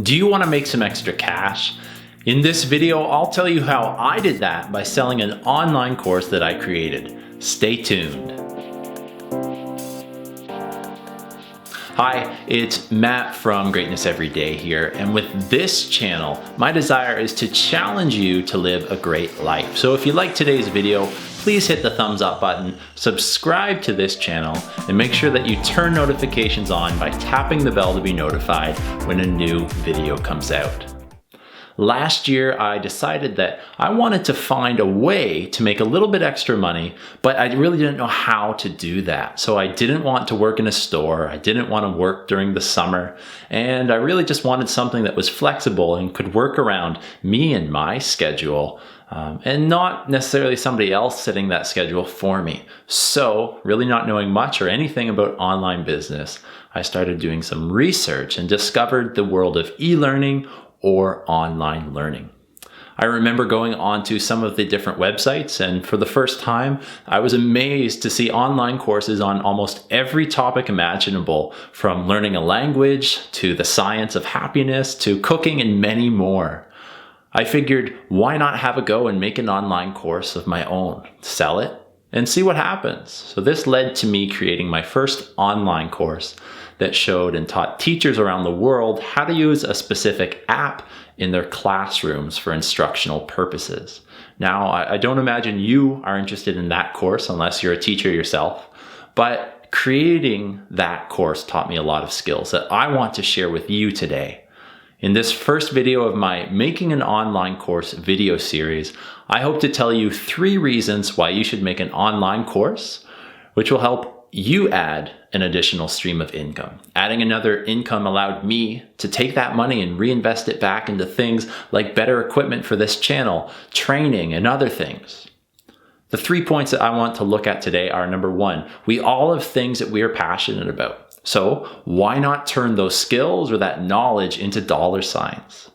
Do you want to make some extra cash? In this video, I'll tell you how I did that by selling an online course that I created. Stay tuned. Hi, it's Matt from Greatness Everyday here, and with this channel, my desire is to challenge you to live a great life. So if you like today's video, please hit the thumbs up button, subscribe to this channel, and make sure that you turn notifications on by tapping the bell to be notified when a new video comes out. Last year, I decided that I wanted to find a way to make a little bit extra money, but I really didn't know how to do that. So I didn't want to work in a store, I didn't want to work during the summer, and I really just wanted something that was flexible and could work around me and my schedule, and not necessarily somebody else setting that schedule for me. So, really not knowing much or anything about online business, I started doing some research and discovered the world of e-learning or online learning. I remember going onto some of the different websites, and for the first time, I was amazed to see online courses on almost every topic imaginable, from learning a language to the science of happiness to cooking and many more. I figured, why not have a go and make an online course of my own, sell it, and see what happens. So this led to me creating my first online course that showed and taught teachers around the world how to use a specific app in their classrooms for instructional purposes. Now, I don't imagine you are interested in that course unless you're a teacher yourself, but creating that course taught me a lot of skills that I want to share with you today. In this first video of my Making an Online Course video series, I hope to tell you 3 reasons why you should make an online course, which will help you add an additional stream of income. Adding another income allowed me to take that money and reinvest it back into things like better equipment for this channel, training, and other things. The 3 points that I want to look at today are: number 1, we all have things that we are passionate about. So why not turn those skills or that knowledge into dollar signs?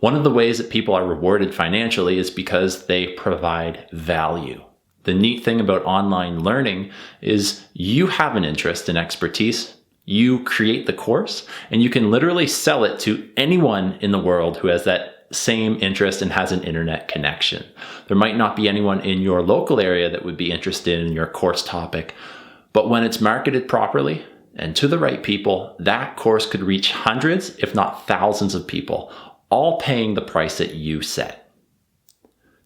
One of the ways that people are rewarded financially is because they provide value. The neat thing about online learning is you have an interest and expertise, you create the course, and you can literally sell it to anyone in the world who has that same interest and has an internet connection. There might not be anyone in your local area that would be interested in your course topic, but when it's marketed properly and to the right people, that course could reach hundreds, if not thousands of people, all paying the price that you set.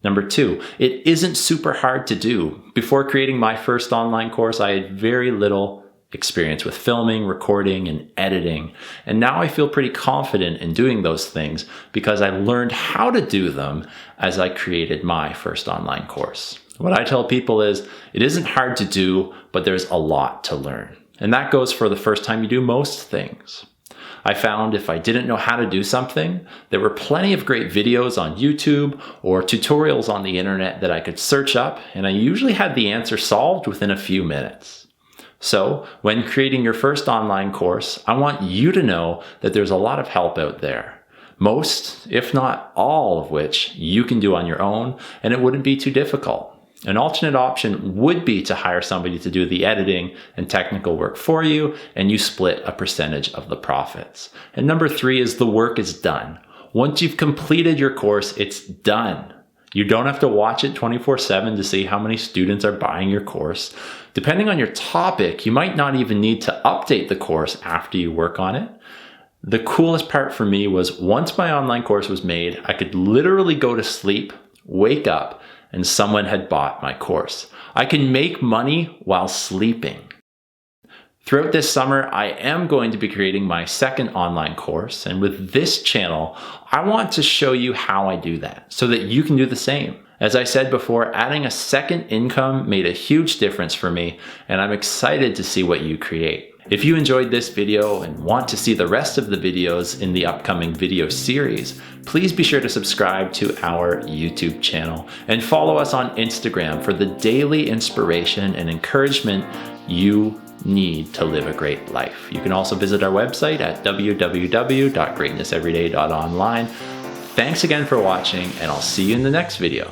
Number 2, it isn't super hard to do. Before creating my first online course, I had very little experience with filming, recording, and editing. And now I feel pretty confident in doing those things because I learned how to do them as I created my first online course. What I tell people is, it isn't hard to do, but there's a lot to learn. And that goes for the first time you do most things. I found if I didn't know how to do something, there were plenty of great videos on YouTube or tutorials on the internet that I could search up, and I usually had the answer solved within a few minutes. So, when creating your first online course, I want you to know that there's a lot of help out there. Most, if not all of which, you can do on your own, and it wouldn't be too difficult. An alternate option would be to hire somebody to do the editing and technical work for you, and you split a percentage of the profits. And number 3 is the work is done. Once you've completed your course, it's done. You don't have to watch it 24/7 to see how many students are buying your course. Depending on your topic, you might not even need to update the course after you work on it. The coolest part for me was once my online course was made, I could literally go to sleep, wake up, and someone had bought my course. I can make money while sleeping. Throughout this summer, I am going to be creating my second online course, and with this channel, I want to show you how I do that so that you can do the same. As I said before, adding a second income made a huge difference for me, and I'm excited to see what you create. If you enjoyed this video and want to see the rest of the videos in the upcoming video series, please be sure to subscribe to our YouTube channel and follow us on Instagram for the daily inspiration and encouragement you need to live a great life. You can also visit our website at www.greatnesseveryday.online. Thanks again for watching, and I'll see you in the next video.